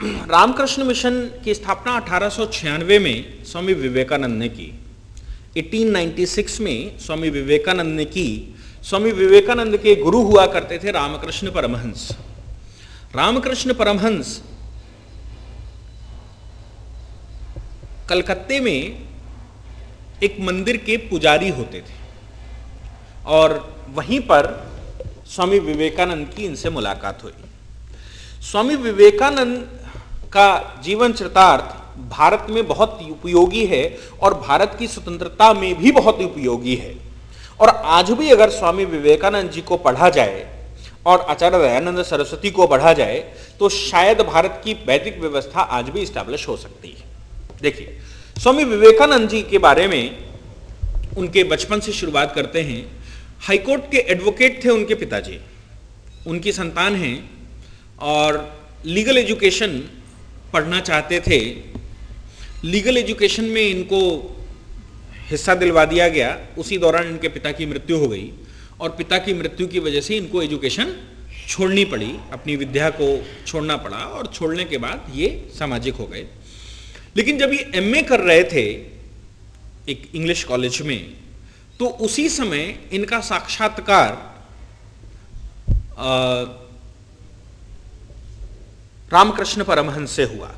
Ramakrishna mission की स्थापना 1896 में स्वामी विवेकानंद ने की। 1896 में स्वामी विवेकानंद ने की। स्वामी विवेकानंद के गुरु हुआ करते थे रामकृष्ण परमहंस। रामकृष्ण परमहंस कलकत्ते में एक मंदिर के पुजारी होते थे और वहीं पर स्वामी विवेकानंद की इनसे मुलाकात हुई। स्वामी विवेकानंद का जीवन चरितार्थ भारत में बहुत उपयोगी है और भारत की स्वतंत्रता में भी बहुत उपयोगी है। और आज भी अगर स्वामी विवेकानंद जी को पढ़ा जाए और आचार्य दयानंद सरस्वती को पढ़ा जाए तो शायद भारत की वैदिक व्यवस्था आज भी स्टैब्लिश हो सकती है। देखिए, स्वामी विवेकानंद जी के बारे में उनके बचपन से शुरुआत करते हैं। हाईकोर्ट के एडवोकेट थे उनके पिताजी, उनकी संतान हैं और लीगल एजुकेशन पढ़ना चाहते थे। लीगल एजुकेशन में इनको हिस्सा दिलवा दिया गया। उसी दौरान इनके पिता की मृत्यु हो गई और पिता की मृत्यु की वजह से इनको एजुकेशन छोड़नी पड़ी, अपनी विद्या को छोड़ना पड़ा और छोड़ने के बाद ये सामाजिक हो गए। लेकिन जब ये एमए कर रहे थे एक इंग्लिश कॉलेज में, तो उसी समय इनका साक्षात्कार रामकृष्ण परमहंस से हुआ।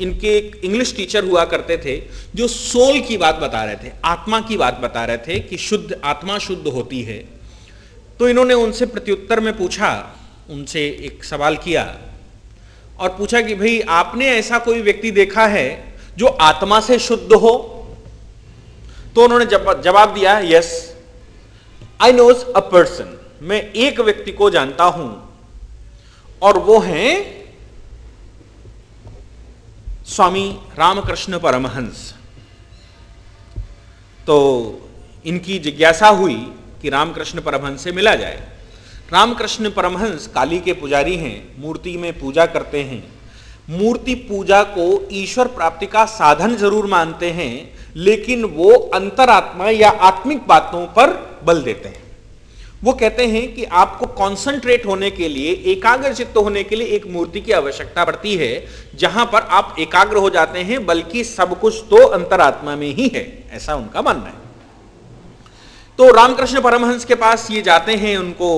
इनके एक इंग्लिश टीचर हुआ करते थे जो सोल की बात बता रहे थे, आत्मा की बात बता रहे थे कि शुद्ध आत्मा शुद्ध होती है। तो इन्होंने उनसे प्रत्युत्तर में पूछा, उनसे एक सवाल किया और पूछा कि भाई आपने ऐसा कोई व्यक्ति देखा है जो आत्मा से शुद्ध हो? तो उन्होंने जवाब दिया, yes I knows a person, मैं एक व्यक्ति को जानता हूं और वो हैं स्वामी रामकृष्ण परमहंस। तो इनकी जिज्ञासा हुई कि रामकृष्ण परमहंस से मिला जाए। रामकृष्ण परमहंस काली के पुजारी हैं, मूर्ति में पूजा करते हैं। मूर्ति पूजा को ईश्वर प्राप्ति का साधन जरूर मानते हैं, लेकिन वो अंतरात्मा या आत्मिक बातों पर बल देते हैं। वो कहते हैं कि आपको कंसंट्रेट होने के लिए, एकाग्र चित्त होने के लिए एक मूर्ति की आवश्यकता पड़ती है जहां पर आप एकाग्र हो जाते हैं, बल्कि सब कुछ तो अंतरात्मा में ही है, ऐसा उनका मानना है। तो रामकृष्ण परमहंस के पास ये जाते हैं उनको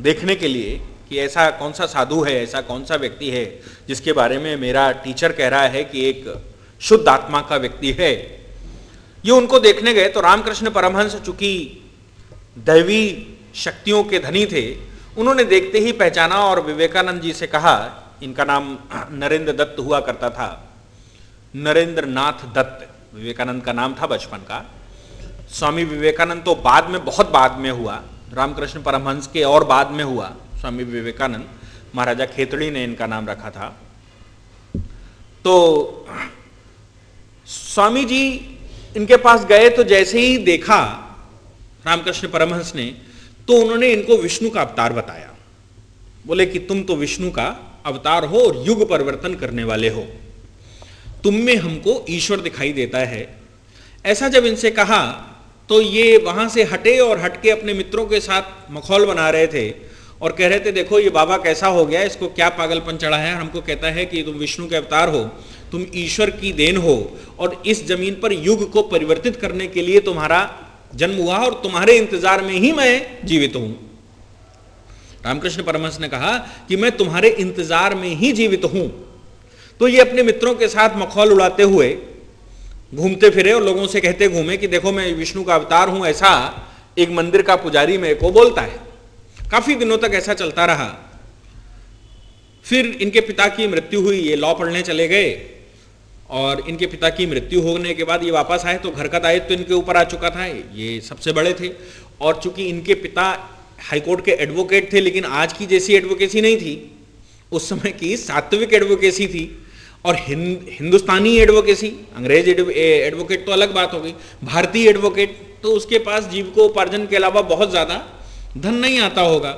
देखने के लिए कि ऐसा कौन सा साधु है, ऐसा कौन सा व्यक्ति है जिसके बारे में मेरा टीचर कह रहा है कि एक शुद्ध आत्मा का व्यक्ति है। ये उनको देखने गए तो रामकृष्ण परमहंस चूंकि दैवी शक्तियों के धनी थे, उन्होंने देखते ही पहचाना और विवेकानंद जी से कहा, इनका नाम नरेंद्र दत्त हुआ करता था, नरेंद्र नाथ दत्त विवेकानंद का नाम था बचपन का। स्वामी विवेकानंद तो बाद में, बहुत बाद में हुआ, रामकृष्ण परमहंस के और बाद में हुआ स्वामी विवेकानंद। महाराजा खेतड़ी ने इनका नाम रखा था। तो स्वामी जी इनके पास गए तो जैसे ही देखा रामकृष्ण परमहंस ने, तो उन्होंने इनको विष्णु का अवतार बताया। बोले कि तुम तो विष्णु का अवतार हो और युग परिवर्तन करने वाले हो, तुम में हमको ईश्वर दिखाई देता है। ऐसा जब इनसे कहा तो ये वहां से हटे और हटके अपने मित्रों के साथ मखौल बना रहे थे और कह रहे थे, देखो ये बाबा कैसा हो गया, इसको क्या पागलपन चढ़ा है, हमको कहता है कि तुम विष्णु के अवतार हो, तुम ईश्वर की देन हो और इस जमीन पर युग को परिवर्तित करने के लिए तुम्हारा जन्म हुआ और तुम्हारे इंतजार में ही मैं जीवित हूं। रामकृष्ण परमहंस ने कहा कि मैं तुम्हारे इंतजार में ही जीवित हूं। तो ये अपने मित्रों के साथ मखौल उड़ाते हुए घूमते फिरे और लोगों से कहते घूमे कि देखो मैं विष्णु का अवतार हूं, ऐसा एक मंदिर का पुजारी मेरे को बोलता है। काफी दिनों तक ऐसा चलता रहा। फिर इनके पिता की मृत्यु हुई, ये लॉ पढ़ने चले गए और इनके पिता की मृत्यु होने के बाद ये वापस आए तो घर का दायित्व तो इनके ऊपर आ चुका था, ये सबसे बड़े थे। और चूंकि इनके पिता हाईकोर्ट के एडवोकेट थे, लेकिन आज की जैसी एडवोकेसी नहीं थी, उस समय की सात्विक एडवोकेसी थी और हिंदुस्तानी एडवोकेसी, अंग्रेज एडवोकेट तो अलग बात हो गई, भारतीय एडवोकेट तो उसके पास जीविकोपार्जन के अलावा बहुत ज्यादा धन नहीं आता होगा।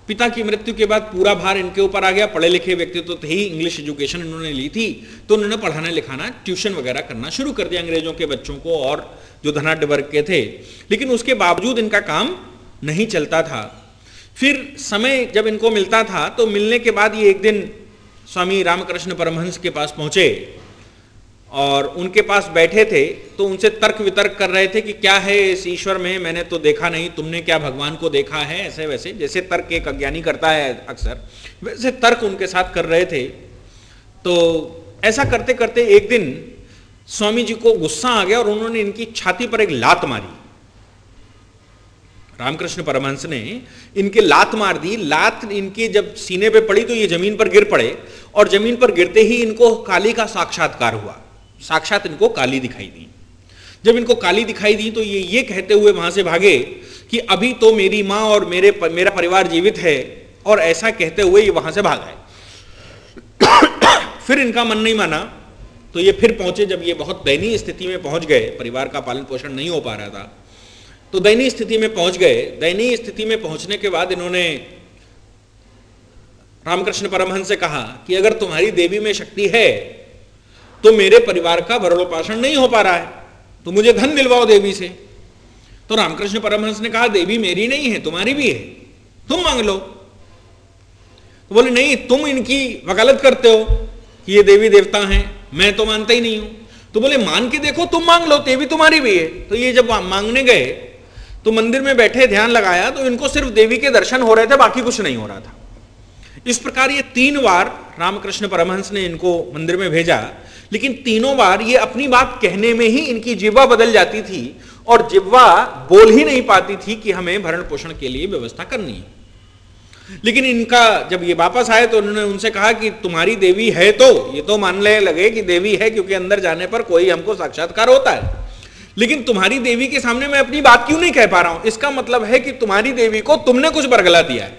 पिता की मृत्यु के बाद पूरा भार इनके ऊपर आ गया। पढ़े लिखे व्यक्ति तो थे ही, इंग्लिश एजुकेशन इन्होंने ली थी, तो उन्होंने पढ़ाना लिखाना, ट्यूशन वगैरह करना शुरू कर दिया अंग्रेजों के बच्चों को और जो धनाढ्य वर्ग के थे। लेकिन उसके बावजूद इनका काम नहीं चलता था। फिर समय जब इनको मिलता था तो मिलने के बाद ये एक दिन स्वामी रामकृष्ण परमहंस के पास पहुंचे और उनके पास बैठे थे तो उनसे तर्क वितर्क कर रहे थे कि क्या है इस ईश्वर में, मैंने तो देखा नहीं, तुमने क्या भगवान को देखा है, ऐसे वैसे जैसे तर्क एक अज्ञानी करता है अक्सर, वैसे तर्क उनके साथ कर रहे थे। तो ऐसा करते करते एक दिन स्वामी जी को गुस्सा आ गया और उन्होंने इनकी छाती पर एक लात मारी। रामकृष्ण परमहंस ने इनके लात मार दी। लात इनके जब सीने पे पड़ी तो ये जमीन पर गिर पड़े और जमीन पर गिरते ही इनको काली का साक्षात्कार हुआ, साक्षात इनको काली दिखाई दी। जब इनको काली दिखाई दी तो ये कहते हुए वहां से भागे कि अभी तो मेरी मां और मेरा परिवार जीवित है, और ऐसा कहते हुए ये वहां से भाग आए। फिर इनका मन नहीं माना तो ये फिर पहुंचे। जब ये बहुत दयनीय स्थिति में पहुंच गए, परिवार का पालन पोषण नहीं हो पा रहा था, तो दयनीय स्थिति में पहुंच गए। दयनीय स्थिति में पहुंचने के बाद इन्होंने रामकृष्ण परमहंस से कहा कि अगर तुम्हारी देवी में शक्ति है तो मेरे परिवार का भरणपोषण नहीं हो पा रहा है, तो मुझे धन दिलवाओ देवी से। तो रामकृष्ण परमहंस ने कहा देवी मेरी नहीं है, तुम्हारी भी है, तुम मांग लो। तो बोले नहीं, तुम इनकी वकालत करते हो कि ये देवी देवता हैं, मैं तो मानता ही नहीं हूं। तो बोले मान के देखो, तुम मांग लो, देवी तुम्हारी भी है। तो ये जब मांगने गए तो मंदिर में बैठे ध्यान लगाया तो इनको सिर्फ देवी के दर्शन हो रहे थे, बाकी कुछ नहीं हो रहा था। इस प्रकार ये 3 बार रामकृष्ण परमहंस ने इनको मंदिर में भेजा, लेकिन तीनों बार ये अपनी बात कहने में ही इनकी जिह्वा बदल जाती थी और जिह्वा बोल ही नहीं पाती थी कि हमें भरण पोषण के लिए व्यवस्था करनी है। लेकिन इनका जब ये वापस आए तो उन्होंने उनसे कहा कि तुम्हारी देवी है, तो ये तो मानने लगे कि देवी है क्योंकि अंदर जाने पर कोई हमको साक्षात्कार होता है, लेकिन तुम्हारी देवी के सामने मैं अपनी बात क्यों नहीं कह पा रहा हूं? इसका मतलब है कि तुम्हारी देवी को तुमने कुछ बरगला दिया है,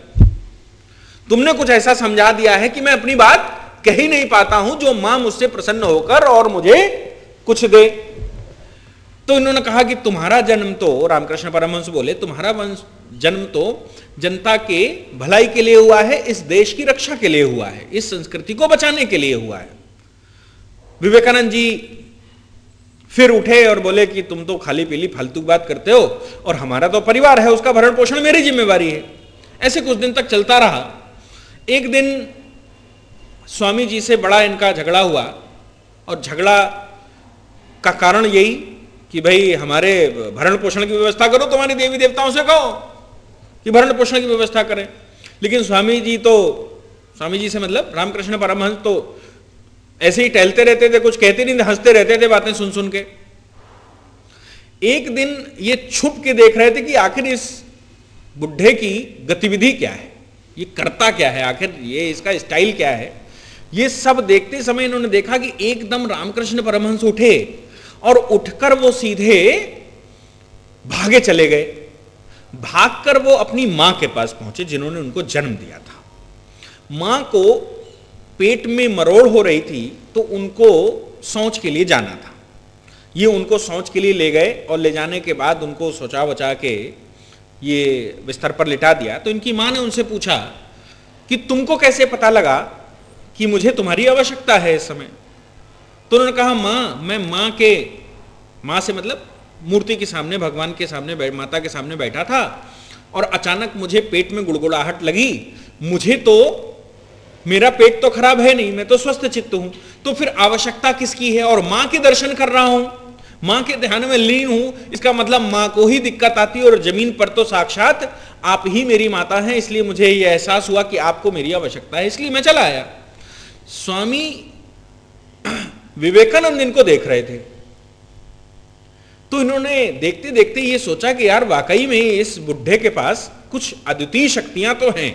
तुमने कुछ ऐसा समझा दिया है कि मैं अपनी बात कह ही नहीं पाता हूं, जो मां मुझसे प्रसन्न होकर और मुझे कुछ दे। तो इन्होंने कहा कि तुम्हारा जन्म तो, रामकृष्ण परमहंस बोले, तुम्हारा जन्म तो जनता के भलाई के लिए हुआ है, इस देश की रक्षा के लिए हुआ है, इस संस्कृति को बचाने के लिए हुआ है। विवेकानंद जी फिर उठे और बोले कि तुम तो खाली पीली फालतू बात करते हो और हमारा तो परिवार है, उसका भरण पोषण मेरी जिम्मेवारी है। ऐसे कुछ दिन तक चलता रहा। एक दिन स्वामी जी से बड़ा इनका झगड़ा हुआ और झगड़ा का कारण यही कि भाई हमारे भरण पोषण की व्यवस्था करो, तुम्हारी देवी देवताओं से कहो कि भरण पोषण की व्यवस्था करें। लेकिन स्वामी जी से मतलब रामकृष्ण परमहंस तो ऐसे ही टहलते रहते थे, कुछ कहते नहीं थे, हंसते रहते थे बातें सुन सुन के। एक दिन ये छुप के देख रहे थे कि आखिर इस बुढ़े की गतिविधि क्या है, ये करता क्या है, आखिर ये इसका स्टाइल क्या है। ये सब देखते समय इन्होंने देखा कि एकदम रामकृष्ण परमहंस उठे और उठकर वो सीधे भागे चले गए। भागकर वो अपनी मां के पास पहुंचे जिन्होंने उनको जन्म दिया था। मां को पेट में मरोड़ हो रही थी तो उनको शौच के लिए जाना था। ये उनको शौच के लिए ले गए और ले जाने के बाद उनको सोचा बचा के ये बिस्तर पर लिटा दिया। तो इनकी मां ने उनसे पूछा कि तुमको कैसे पता लगा कि मुझे तुम्हारी आवश्यकता है इस समय? तो उन्होंने कहा मां, मैं मां से मतलब मूर्ति के सामने, भगवान के सामने, माता के सामने बैठा था और अचानक मुझे पेट में गुड़गुड़ाहट लगी। मुझे तो, मेरा पेट तो खराब है नहीं, मैं तो स्वस्थ चित्त हूं, तो फिर आवश्यकता किसकी है? और मां के दर्शन कर रहा हूं, मां के ध्यान में लीन हूं, इसका मतलब मां को ही दिक्कत आती और जमीन पर तो साक्षात आप ही मेरी माता हैं, इसलिए मुझे यह एहसास हुआ कि आपको मेरी आवश्यकता है, इसलिए मैं चला आया। स्वामी विवेकानंद इनको देख रहे थे तो इन्होंने देखते देखते ये सोचा कि यार वाकई में इस बुढ़े के पास कुछ अद्वितीय शक्तियां तो हैं,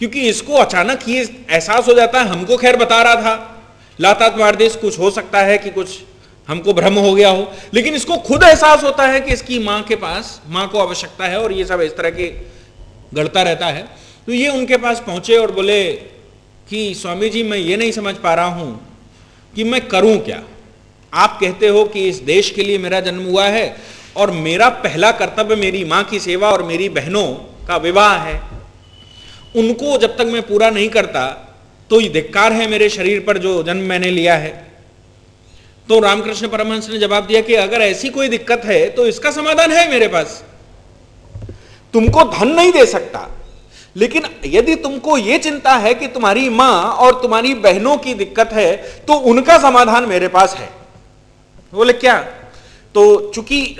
क्योंकि इसको अचानक ये एहसास हो जाता है। हमको खैर बता रहा था लातात वारदेश कुछ हो सकता है कि कुछ हमको भ्रम हो गया हो, लेकिन इसको खुद एहसास होता है कि इसकी मां के पास, मां को आवश्यकता है और ये सब इस तरह के गढ़ता रहता है। तो ये उनके पास पहुंचे और बोले कि स्वामी जी, मैं ये नहीं समझ पा रहा हूं कि मैं करूं क्या। आप कहते हो कि इस देश के लिए मेरा जन्म हुआ है और मेरा पहला कर्तव्य मेरी मां की सेवा और मेरी बहनों का विवाह है, उनको जब तक मैं पूरा नहीं करता तो ये धिक्कार है मेरे शरीर पर जो जन्म मैंने लिया है। तो रामकृष्ण परमहंस ने जवाब दिया कि अगर ऐसी कोई दिक्कत है तो इसका समाधान है मेरे पास। तुमको धन नहीं दे सकता, लेकिन यदि तुमको यह चिंता है कि तुम्हारी मां और तुम्हारी बहनों की दिक्कत है तो उनका समाधान मेरे पास है। बोले क्या? तो चूंकि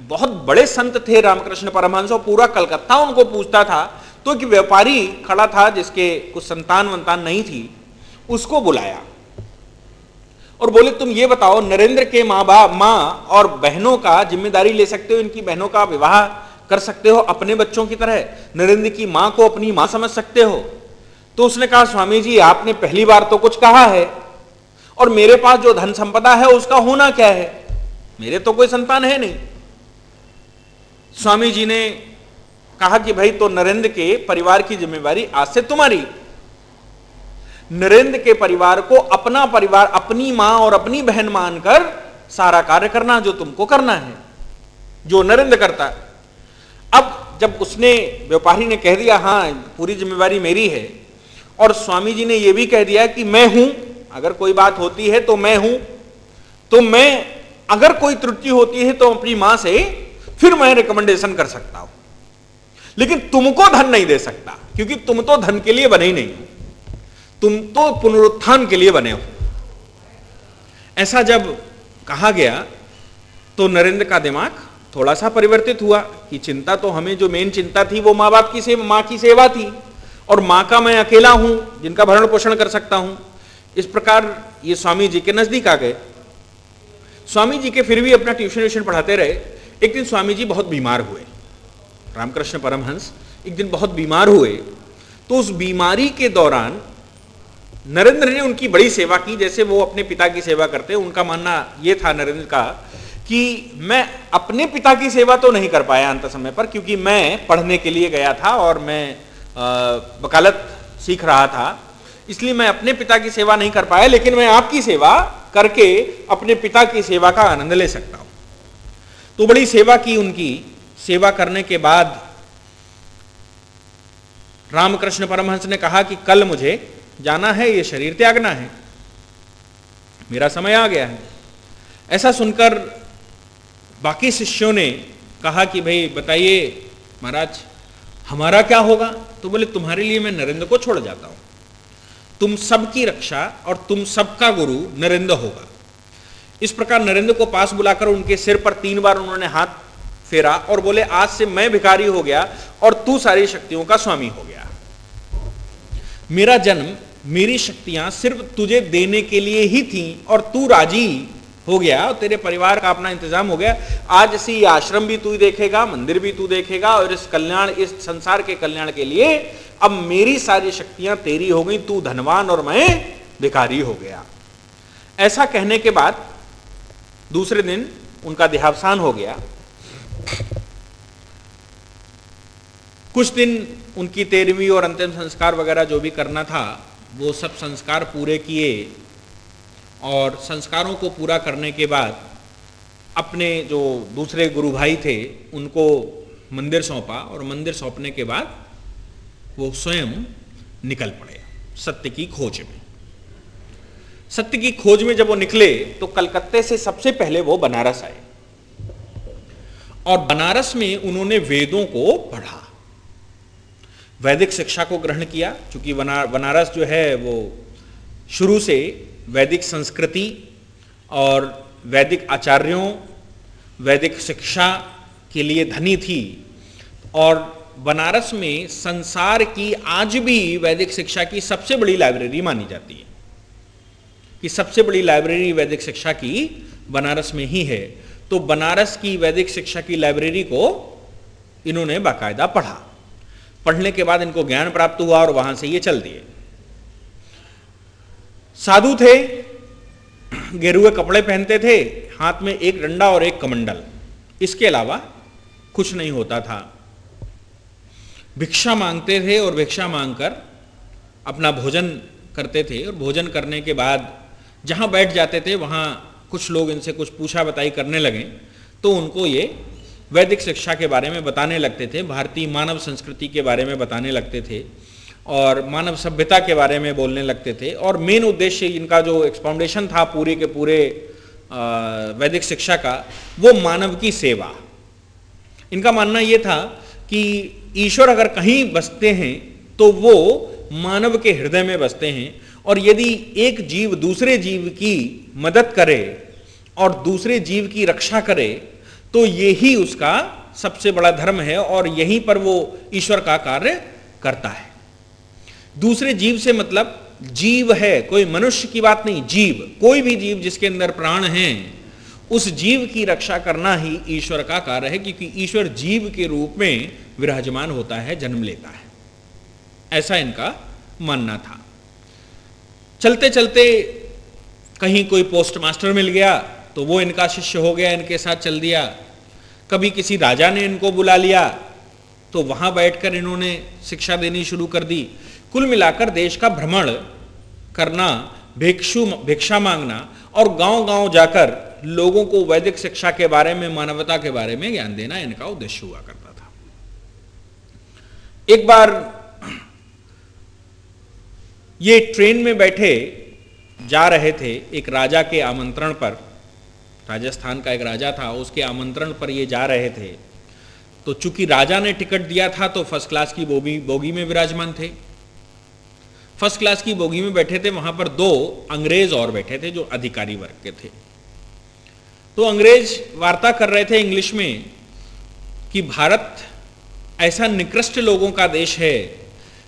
बहुत बड़े संत थे रामकृष्ण परमहंस और पूरा कलकत्ता उनको पूछता था, तो एक व्यापारी खड़ा था जिसके कुछ संतान वंतान नहीं थी, उसको बुलाया और बोले तुम ये बताओ, नरेंद्र के मां और बहनों का जिम्मेदारी ले सकते हो, इनकी बहनों का विवाह कर सकते हो अपने बच्चों की तरह, नरेंद्र की मां को अपनी मां समझ सकते हो? तो उसने कहा स्वामी जी आपने पहली बार तो कुछ कहा है, और मेरे पास जो धन संपदा है उसका होना क्या है, मेरे तो कोई संतान है नहीं। स्वामी जी ने कहा कि भाई तो नरेंद्र के परिवार की जिम्मेवारी आज से तुम्हारी। नरेंद्र के परिवार को अपना परिवार, अपनी मां और अपनी बहन मानकर सारा कार्य करना जो तुमको करना है, जो नरेंद्र करता है। अब जब उसने, व्यापारी ने कह दिया हां पूरी जिम्मेवारी मेरी है, और स्वामी जी ने यह भी कह दिया कि मैं हूं, अगर कोई बात होती है तो मैं हूं, तो मैं अगर कोई त्रुटि होती है तो अपनी मां से फिर मैं रिकमेंडेशन कर सकता हूं, लेकिन तुमको धन नहीं दे सकता, क्योंकि तुम तो धन के लिए बने ही नहीं, तुम तो पुनरुत्थान के लिए बने हो। ऐसा जब कहा गया तो नरेंद्र का दिमाग थोड़ा सा परिवर्तित हुआ कि चिंता तो हमें, जो मेन चिंता थी वो मां बाप की सेवा, मां की सेवा थी, और मां का मैं अकेला हूं जिनका भरण पोषण कर सकता हूं। इस प्रकार ये स्वामी जी के नजदीक आ गए। स्वामी जी के फिर भी अपना ट्यूशन पढ़ाते रहे। एक दिन स्वामी जी बहुत बीमार हुए, रामकृष्ण परमहंस एक दिन बहुत बीमार हुए। तो उस बीमारी के दौरान नरेंद्र ने उनकी बड़ी सेवा की, जैसे वो अपने पिता की सेवा करते। उनका मानना यह था नरेंद्र का कि मैं अपने पिता की सेवा तो नहीं कर पाया अंत समय पर, क्योंकि मैं पढ़ने के लिए गया था और मैं वकालत सीख रहा था, इसलिए मैं अपने पिता की सेवा नहीं कर पाया, लेकिन मैं आपकी सेवा करके अपने पिता की सेवा का आनंद ले सकता हूं। तो बड़ी सेवा की उनकी। सेवा करने के बाद रामकृष्ण परमहंस ने कहा कि कल मुझे जाना है, ये शरीर त्यागना है, मेरा समय आ गया है। ऐसा सुनकर बाकी शिष्यों ने कहा कि भाई बताइए महाराज हमारा क्या होगा? तो बोले तुम्हारे लिए मैं नरेंद्र को छोड़ जाता हूं, तुम सबकी रक्षा और तुम सबका गुरु नरेंद्र होगा। इस प्रकार नरेंद्र को पास बुलाकर उनके सिर पर 3 बार उन्होंने हाथ फेरा और बोले आज से मैं भिखारी हो गया और तू सारी शक्तियों का स्वामी हो गया। मेरा जन्म, मेरी शक्तियां सिर्फ तुझे देने के लिए ही थी और तू राजी हो गया और तेरे परिवार का अपना इंतजाम हो गया। आज से ये आश्रम भी तू देखेगा, मंदिर भी तू देखेगा, और इस कल्याण, इस संसार के कल्याण के लिए अब मेरी सारी शक्तियां तेरी हो गई, तू धनवान और मैं भिखारी हो गया। ऐसा कहने के बाद दूसरे दिन उनका देहावसान हो गया। कुछ दिन उनकी 13वीं और अंतिम संस्कार वगैरह जो भी करना था वो सब संस्कार पूरे किए, और संस्कारों को पूरा करने के बाद अपने जो दूसरे गुरु भाई थे उनको मंदिर सौंपा, और मंदिर सौंपने के बाद वो स्वयं निकल पड़े सत्य की खोज में। सत्य की खोज में जब वो निकले तो कलकत्ते से सबसे पहले वो बनारस आए, और बनारस में उन्होंने वेदों को पढ़ा, वैदिक शिक्षा को ग्रहण किया। क्योंकि बनारस जो है वो शुरू से वैदिक संस्कृति और वैदिक आचार्यों, वैदिक शिक्षा के लिए धनी थी, और बनारस में संसार की आज भी वैदिक शिक्षा की सबसे बड़ी लाइब्रेरी मानी जाती है, कि सबसे बड़ी लाइब्रेरी वैदिक शिक्षा की बनारस में ही है। तो बनारस की वैदिक शिक्षा की लाइब्रेरी को इन्होंने बाकायदा पढ़ा। पढ़ने के बाद इनको ज्ञान प्राप्त हुआ और वहां से ये चल दिए। साधु थे, गेरुए कपड़े पहनते थे, हाथ में एक डंडा और एक कमंडल, इसके अलावा कुछ नहीं होता था। भिक्षा मांगते थे और भिक्षा मांगकर अपना भोजन करते थे, और भोजन करने के बाद जहां बैठ जाते थे वहां कुछ लोग इनसे कुछ पूछा बताई करने लगे, तो उनको ये वैदिक शिक्षा के बारे में बताने लगते थे, भारतीय मानव संस्कृति के बारे में बताने लगते थे, और मानव सभ्यता के बारे में बोलने लगते थे। और मेन उद्देश्य इनका जो एक्सपाउंडेशन था पूरे के पूरे वैदिक शिक्षा का, वो मानव की सेवा। इनका मानना ये था कि ईश्वर अगर कहीं बसते हैं तो वो मानव के हृदय में बसते हैं। और यदि एक जीव दूसरे जीव की मदद करे और दूसरे जीव की रक्षा करे तो यही उसका सबसे बड़ा धर्म है और यहीं पर वो ईश्वर का कार्य करता है। दूसरे जीव से मतलब जीव है, कोई मनुष्य की बात नहीं, जीव, कोई भी जीव जिसके अंदर प्राण हैं, उस जीव की रक्षा करना ही ईश्वर का कार्य है, क्योंकि ईश्वर जीव के रूप में विराजमान होता है, जन्म लेता है, ऐसा इनका मानना था। चलते चलते कहीं कोई पोस्ट मास्टर मिल गया तो वो इनका शिष्य हो गया, इनके साथ चल दिया। कभी किसी राजा ने इनको बुला लिया तो वहां बैठकर इन्होंने शिक्षा देनी शुरू कर दी। कुल मिलाकर देश का भ्रमण करना, भिक्षा मांगना और गांव-गांव जाकर लोगों को वैदिक शिक्षा के बारे में, मानवता के बारे में ज्ञान देना इनका उद्देश्य हुआ करता था। एक बार ये ट्रेन में बैठे जा रहे थे एक राजा के आमंत्रण पर, राजस्थान का एक राजा था, उसके आमंत्रण पर ये जा रहे थे। तो चूंकि राजा ने टिकट दिया था तो फर्स्ट क्लास की बोगी में विराजमान थे। फर्स्ट क्लास की बोगी में बैठे थे, वहां पर 2 अंग्रेज और बैठे थे जो अधिकारी वर्ग के थे। तो अंग्रेज वार्ता कर रहे थे इंग्लिश में कि भारत ऐसा निकृष्ट लोगों का देश है,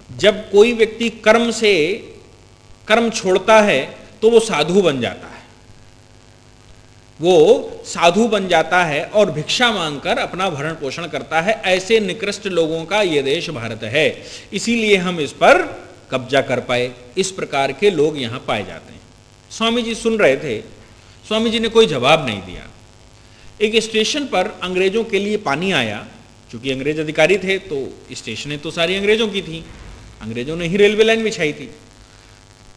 जब कोई व्यक्ति कर्म छोड़ता है तो वो साधु बन जाता है, वो साधु बन जाता है और भिक्षा मांगकर अपना भरण पोषण करता है। ऐसे निकृष्ट लोगों का ये देश भारत है, इसीलिए हम इस पर कब्जा कर पाए। इस प्रकार के लोग यहां पाए जाते हैं। स्वामी जी सुन रहे थे, स्वामी जी ने कोई जवाब नहीं दिया। एक स्टेशन पर अंग्रेजों के लिए पानी आया, चूंकि अंग्रेज अधिकारी थे तो स्टेशनें तो सारी अंग्रेजों की थी, अंग्रेजों ने ही रेलवे लाइन बिछाई थी।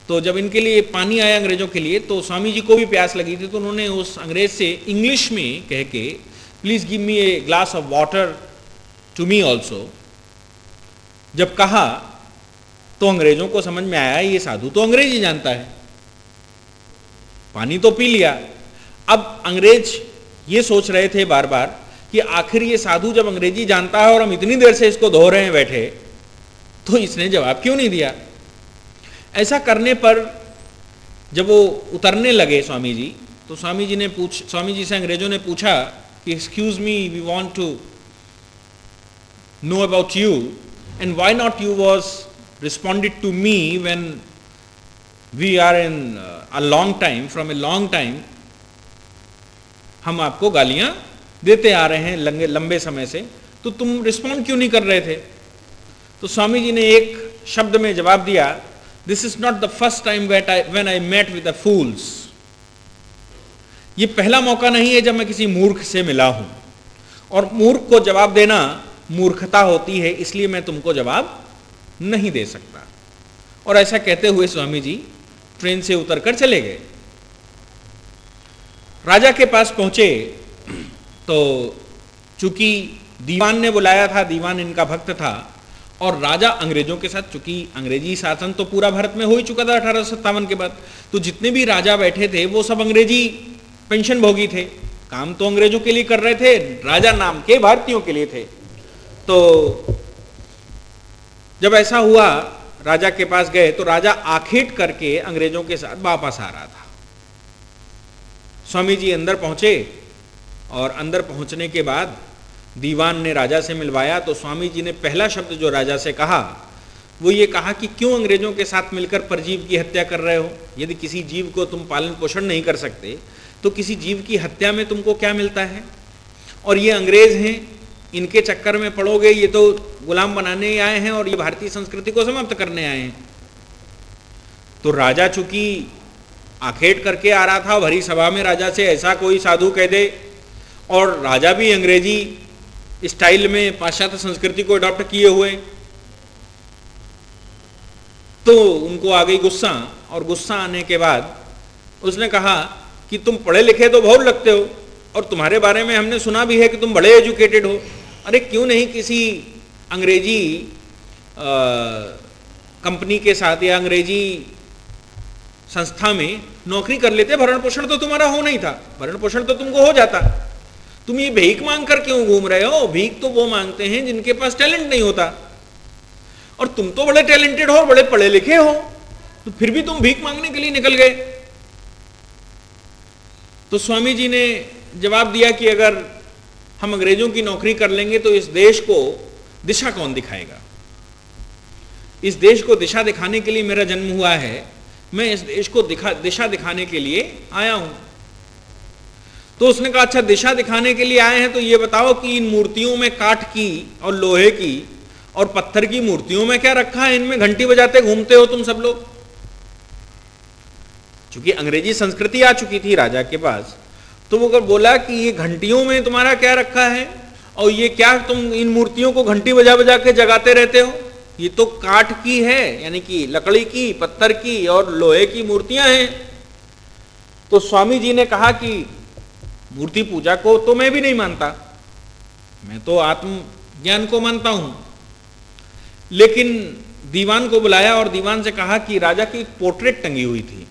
तो जब इनके लिए पानी आया अंग्रेजों के लिए, तो स्वामी जी को भी प्यास लगी थी, तो उन्होंने उस अंग्रेज से इंग्लिश में कह के, please give me a glass of water to me also, जब कहा तो अंग्रेजों को समझ में आया ये साधु तो अंग्रेजी जानता है, पानी तो पी लिया। अब अंग्रेज ये सोच रहे थे बार बार कि आखिर ये साधु जब अंग्रेजी जानता है और हम इतनी देर से इसको धो रहे हैं बैठे, तो इसने जवाब क्यों नहीं दिया। ऐसा करने पर जब वो उतरने लगे स्वामी जी, तो स्वामी जी से अंग्रेजों ने पूछा कि excuse me, we want to know about you and why not you was responded to me when we are in a long time, from a long time, हम आपको गालियां देते आ रहे हैं लंबे समय से, तो तुम रिस्पॉन्ड क्यों नहीं कर रहे थे। तो स्वामी जी ने एक शब्द में जवाब दिया, this is not the first time when I met with the fools, ये पहला मौका नहीं है जब मैं किसी मूर्ख से मिला हूं, और मूर्ख को जवाब देना मूर्खता होती है, इसलिए मैं तुमको जवाब नहीं दे सकता। और ऐसा कहते हुए स्वामी जी ट्रेन से उतरकर चले गए। राजा के पास पहुंचे तो चूंकि दीवान ने बुलाया था, दीवान इनका भक्त था, और राजा अंग्रेजों के साथ, चूंकि अंग्रेजी शासन तो पूरा भारत में हो ही चुका था 1857 के बाद, तो जितने भी राजा बैठे थे वो सब अंग्रेजी पेंशन भोगी थे, काम तो अंग्रेजों के लिए कर रहे थे, राजा नाम के भारतीयों के लिए थे। तो जब ऐसा हुआ, राजा के पास गए तो राजा आखेट करके अंग्रेजों के साथ वापस आ रहा था। स्वामी जी अंदर पहुंचे और अंदर पहुंचने के बाद दीवान ने राजा से मिलवाया। तो स्वामी जी ने पहला शब्द जो राजा से कहा वो ये कहा कि क्यों अंग्रेजों के साथ मिलकर परजीव की हत्या कर रहे हो। यदि किसी जीव को तुम पालन पोषण नहीं कर सकते तो किसी जीव की हत्या में तुमको क्या मिलता है। और ये अंग्रेज हैं, इनके चक्कर में पड़ोगे, ये तो गुलाम बनाने आए हैं और ये भारतीय संस्कृति को समाप्त करने आए हैं। तो राजा चूंकि आखेट करके आ रहा था, भरी सभा में राजा से ऐसा कोई साधु कह दे, और राजा भी अंग्रेजी स्टाइल में पाश्चात्य संस्कृति को अडॉप्ट किए हुए, तो उनको आ गई गुस्सा। और गुस्सा आने के बाद उसने कहा कि तुम पढ़े लिखे तो बहुत लगते हो, और तुम्हारे बारे में हमने सुना भी है कि तुम बड़े एजुकेटेड हो। अरे क्यों नहीं किसी अंग्रेजी कंपनी के साथ या अंग्रेजी संस्था में नौकरी कर लेते, भरण पोषण तो तुम्हारा हो नहीं था, भरण पोषण तो तुमको हो जाता। तुम ये भीख मांग कर क्यों घूम रहे हो। भीख तो वो मांगते हैं जिनके पास टैलेंट नहीं होता। और तुम तो बड़े टैलेंटेड हो, बड़े पढ़े लिखे हो, तो फिर भी तुम भीख मांगने के लिए निकल गए। तो स्वामी जी ने जवाब दिया कि अगर हम अंग्रेजों की नौकरी कर लेंगे तो इस देश को दिशा कौन दिखाएगा? इस देश को दिशा दिखाने के लिए मेरा जन्म हुआ है, मैं इस देश को दिशा दिखाने के लिए आया हूं। तो उसने कहा अच्छा, दिशा दिखाने के लिए आए हैं तो ये बताओ कि इन मूर्तियों में काठ की और लोहे की और पत्थर की मूर्तियों में क्या रखा है? इनमें घंटी बजाते घूमते हो तुम सब लोग। क्योंकि अंग्रेजी संस्कृति आ चुकी थी राजा के पास, तो वो बोला कि ये घंटियों में तुम्हारा क्या रखा है, और ये क्या तुम इन मूर्तियों को घंटी बजा बजा के जगाते रहते हो? ये तो काठ की है, यानी कि लकड़ी की, पत्थर की और लोहे की मूर्तियां हैं। तो स्वामी जी ने कहा कि मूर्ति पूजा को तो मैं भी नहीं मानता, मैं तो आत्म ज्ञान को मानता हूं। लेकिन दीवान को बुलाया और दीवान से कहा कि राजा की एक पोर्ट्रेट टंगी हुई थी।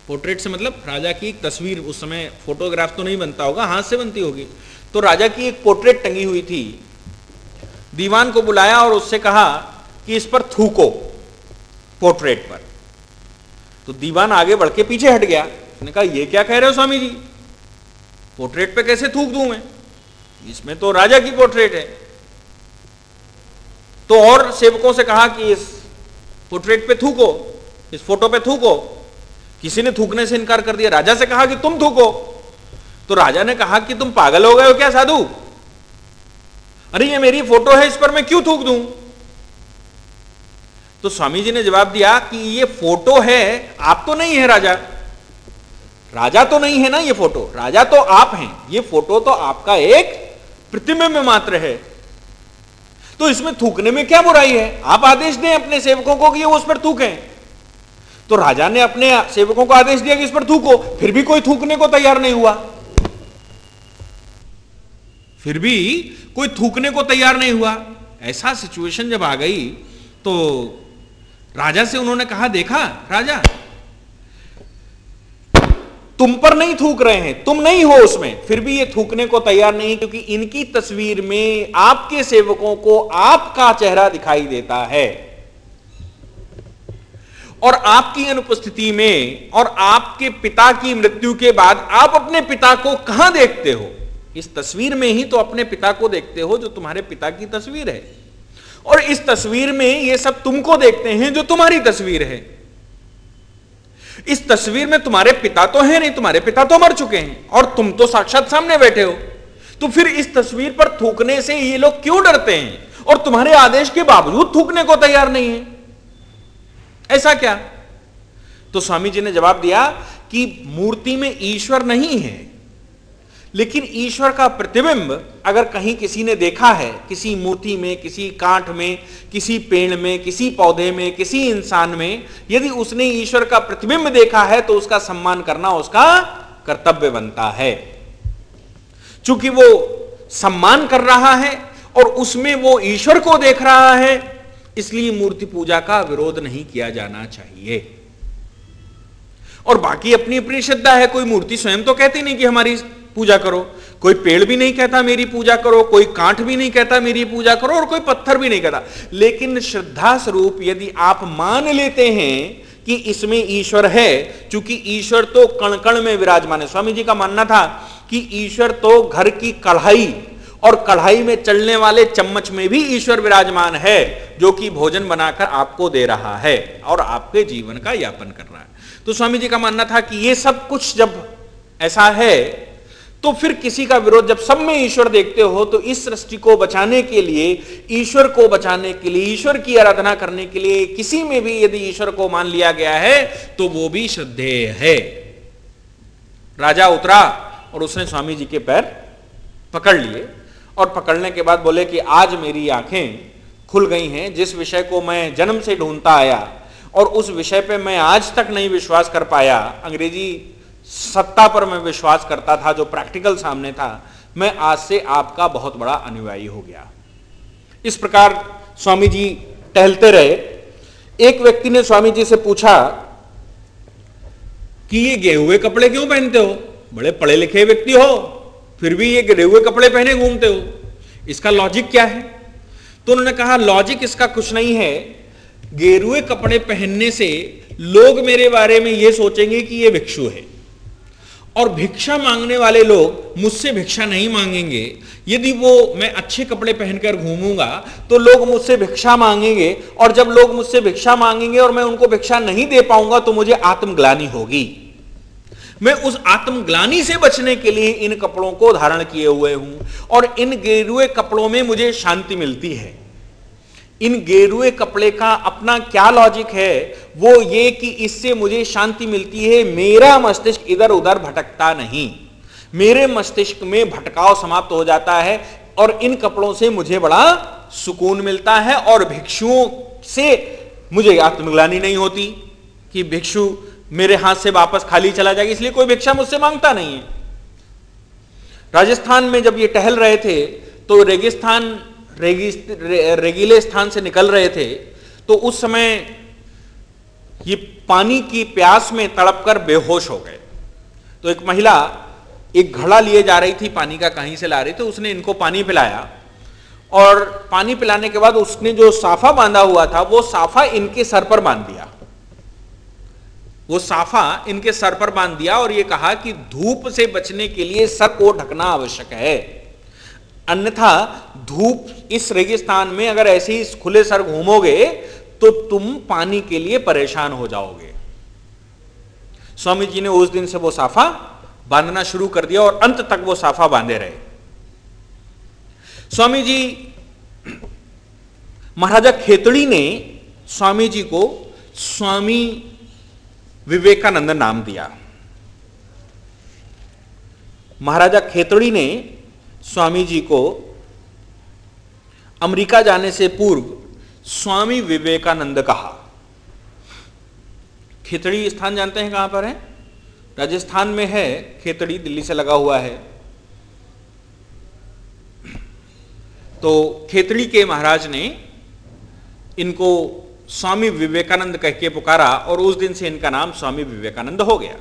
पोर्ट्रेट से मतलब राजा की एक तस्वीर, उस समय फोटोग्राफ तो नहीं बनता होगा, हाथ से बनती होगी। तो राजा की एक पोर्ट्रेट टंगी हुई थी। दीवान को बुलाया और उससे कहा कि इस पर थूको, पोर्ट्रेट पर। तो दीवान आगे बढ़ के पीछे हट गया। उसने कहा ये क्या कह रहे हो स्वामी जी, पोर्ट्रेट पे कैसे थूक दूं मैं, इसमें तो राजा की पोर्ट्रेट है। तो और सेवकों से कहा कि इस पोर्ट्रेट पे थूको, इस फोटो पे थूको। किसी ने थूकने से इनकार कर दिया। राजा से कहा कि तुम थूको। तो राजा ने कहा कि तुम पागल हो गए हो क्या साधु, अरे ये मेरी फोटो है, इस पर मैं क्यों थूक दूं? तो स्वामी जी ने जवाब दिया कि ये फोटो है, आप तो नहीं है राजा, राजा तो नहीं है ना ये फोटो, राजा तो आप हैं, ये फोटो तो आपका एक प्रतिबिंब मात्र है। तो इसमें थूकने में क्या बुराई है? आप आदेश दें अपने सेवकों को कि वो उस पर थूकें। तो राजा ने अपने सेवकों को आदेश दिया कि इस पर थूको, फिर भी कोई थूकने को तैयार नहीं हुआ। फिर भी कोई थूकने को तैयार नहीं हुआ। ऐसा सिचुएशन जब आ गई तो राजा से उन्होंने कहा, देखा राजा, तुम पर नहीं थूक रहे हैं, तुम नहीं हो उसमें, फिर भी ये थूकने को तैयार नहीं, क्योंकि इनकी तस्वीर में आपके सेवकों को आपका चेहरा दिखाई देता है, और आपकी अनुपस्थिति में और आपके पिता की मृत्यु के बाद आप अपने पिता को कहां देखते हो? इस तस्वीर में ही तो अपने पिता को देखते हो, जो तुम्हारे पिता की तस्वीर है। और इस तस्वीर में ये सब तुमको देखते हैं, जो तुम्हारी तस्वीर है। इस तस्वीर में तुम्हारे पिता तो है नहीं, तुम्हारे पिता तो मर चुके हैं, और तुम तो साक्षात सामने बैठे हो। तो फिर इस तस्वीर पर थूकने से ये लोग क्यों डरते हैं, और तुम्हारे आदेश के बावजूद थूकने को तैयार नहीं है? ऐसा क्या? तो स्वामी जी ने जवाब दिया कि मूर्ति में ईश्वर नहीं है, लेकिन ईश्वर का प्रतिबिंब अगर कहीं किसी ने देखा है, किसी मूर्ति में, किसी कांठ में, किसी पेड़ में, किसी पौधे में, किसी इंसान में, यदि उसने ईश्वर का प्रतिबिंब देखा है तो उसका सम्मान करना उसका कर्तव्य बनता है। चूंकि वो सम्मान कर रहा है और उसमें वो ईश्वर को देख रहा है, इसलिए मूर्ति पूजा का विरोध नहीं किया जाना चाहिए। और बाकी अपनी अपनी श्रद्धा है। कोई मूर्ति स्वयं तो कहती नहीं कि हमारी पूजा करो, कोई पेड़ भी नहीं कहता मेरी पूजा करो, कोई कांठ भी नहीं कहता मेरी पूजा करो, और कोई पत्थर भी नहीं कहता। लेकिन श्रद्धा स्वरूप यदि आप मान लेते हैं कि इसमें ईश्वर है, चूंकि ईश्वर तो कण कण में विराजमान है। स्वामी जी का मानना था कि ईश्वर तो घर की कढ़ाई और कढ़ाई में चलने वाले चम्मच में भी ईश्वर विराजमान है, जो कि भोजन बनाकर आपको दे रहा है और आपके जीवन का यापन कर रहा है। तो स्वामी जी का मानना था कि ये सब कुछ जब ऐसा है तो फिर किसी का विरोध, जब सब में ईश्वर देखते हो तो इस सृष्टि को बचाने के लिए, ईश्वर को बचाने के लिए, ईश्वर की आराधना करने के लिए किसी में भी यदि ईश्वर को मान लिया गया है तो वो भी श्रद्धेय है। राजा उतरा और उसने स्वामी जी के पैर पकड़ लिए, और पकड़ने के बाद बोले कि आज मेरी आंखें खुल गई हैं। जिस विषय को मैं जन्म से ढूंढता आया और उस विषय पे मैं आज तक नहीं विश्वास कर पाया, अंग्रेजी सत्ता पर मैं विश्वास करता था, जो प्रैक्टिकल सामने था, मैं आज से आपका बहुत बड़ा अनुयायी हो गया। इस प्रकार स्वामी जी टहलते रहे। एक व्यक्ति ने स्वामी जी से पूछा कि ये गिरे हुए कपड़े क्यों पहनते हो, बड़े पढ़े लिखे व्यक्ति हो, फिर भी ये गिरे हुए कपड़े पहने घूमते हो, इसका लॉजिक क्या है? तो उन्होंने कहा लॉजिक इसका कुछ नहीं है, गेरुए कपड़े पहनने से लोग मेरे बारे में यह सोचेंगे कि ये भिक्षु है, और भिक्षा मांगने वाले लोग मुझसे भिक्षा नहीं मांगेंगे। यदि मैं अच्छे कपड़े पहनकर घूमूंगा तो लोग मुझसे भिक्षा मांगेंगे, और जब लोग मुझसे भिक्षा मांगेंगे और मैं उनको भिक्षा नहीं दे पाऊंगा तो मुझे आत्मग्लानि होगी। मैं उस आत्मग्लानि से बचने के लिए इन कपड़ों को धारण किए हुए हूं, और इन गेरुए कपड़ों में मुझे शांति मिलती है। इन गेरुए कपड़े का अपना क्या लॉजिक है, वो ये कि इससे मुझे शांति मिलती है, मेरा मस्तिष्क इधर उधर भटकता नहीं, मेरे मस्तिष्क में भटकाव समाप्त हो जाता है, और इन कपड़ों से मुझे बड़ा सुकून मिलता है, और भिक्षुओं से मुझे आत्मग्लानि नहीं होती कि भिक्षु मेरे हाथ से वापस खाली चला जाएगा, इसलिए कोई भिक्षा मुझसे मांगता नहीं है। राजस्थान में जब ये टहल रहे थे तो रेगीले स्थान से निकल रहे थे, तो उस समय ये पानी की प्यास में तड़पकर बेहोश हो गए। तो एक महिला एक घड़ा लिए जा रही थी, पानी का कहीं से ला रही थी, उसने इनको पानी पिलाया, और पानी पिलाने के बाद उसने जो साफा बांधा हुआ था वो साफा इनके सर पर बांध दिया, वो साफा इनके सर पर बांध दिया, और ये कहा कि धूप से बचने के लिए सर को ढकना आवश्यक है, अन्यथा धूप इस रेगिस्तान में अगर ऐसे ही खुले सर घूमोगे तो तुम पानी के लिए परेशान हो जाओगे। स्वामी जी ने उस दिन से वो साफा बांधना शुरू कर दिया, और अंत तक वो साफा बांधे रहे। स्वामी जी, महाराजा खेतड़ी ने स्वामी जी को स्वामी विवेकानंद नाम दिया। महाराजा खेतड़ी ने स्वामी जी को अमेरिका जाने से पूर्व स्वामी विवेकानंद कहा। खेतड़ी स्थान जानते हैं कहां पर है? राजस्थान में है। खेतड़ी दिल्ली से लगा हुआ है। तो खेतड़ी के महाराज ने इनको स्वामी विवेकानंद कह के पुकारा, और उस दिन से इनका नाम स्वामी विवेकानंद हो गया।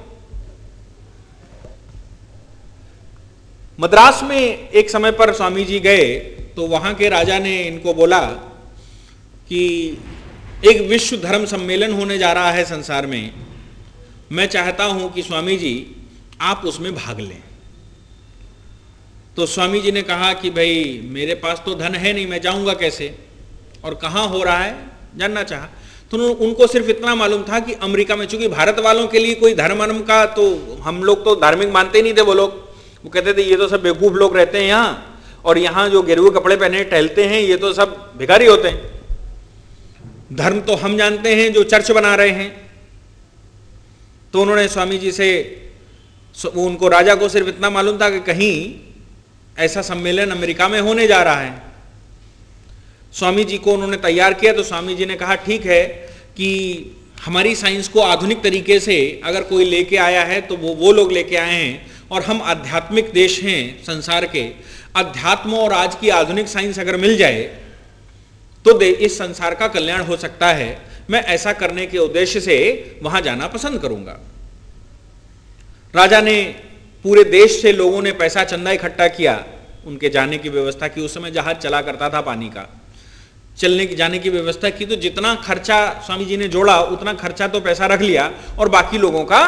मद्रास में एक समय पर स्वामी जी गए तो वहां के राजा ने इनको बोला कि एक विश्व धर्म सम्मेलन होने जा रहा है संसार में, मैं चाहता हूं कि स्वामी जी आप उसमें भाग लें। तो स्वामी जी ने कहा कि भाई मेरे पास तो धन है नहीं, मैं जाऊंगा कैसे, और कहां हो रहा है जानना चाहा। तो उनको सिर्फ इतना मालूम था कि अमेरिका में, चूंकि भारत वालों के लिए कोई धर्म का तो हम लोग तो धार्मिक मानते नहीं थे, वो कहते थे ये तो सब बेवकूफ लोग रहते हैं यहाँ, और यहाँ जो गेरुए कपड़े पहने टहलते हैं ये तो सब भिखारी होते हैं, धर्म तो हम जानते हैं जो चर्च बना रहे हैं। तो उन्होंने स्वामी जी से, उनको राजा को सिर्फ इतना मालूम था कि कहीं ऐसा सम्मेलन अमेरिका में होने जा रहा है। स्वामी जी को उन्होंने तैयार किया, तो स्वामी जी ने कहा ठीक है कि हमारी साइंस को आधुनिक तरीके से अगर कोई लेके आया है तो वो लोग लेके आए हैं, और हम आध्यात्मिक देश हैं संसार के, अध्यात्म और आज की आधुनिक साइंस अगर मिल जाए तो इस संसार का कल्याण हो सकता है। मैं ऐसा करने के उद्देश्य से वहां जाना पसंद करूंगा। राजा ने पूरे देश से लोगों ने पैसा चंदा इकट्ठा किया, उनके जाने की व्यवस्था की। उस समय जहाज चला करता था पानी का, चलने की जाने की व्यवस्था की। तो जितना खर्चा स्वामी जी ने जोड़ा उतना खर्चा तो पैसा रख लिया, और बाकी लोगों का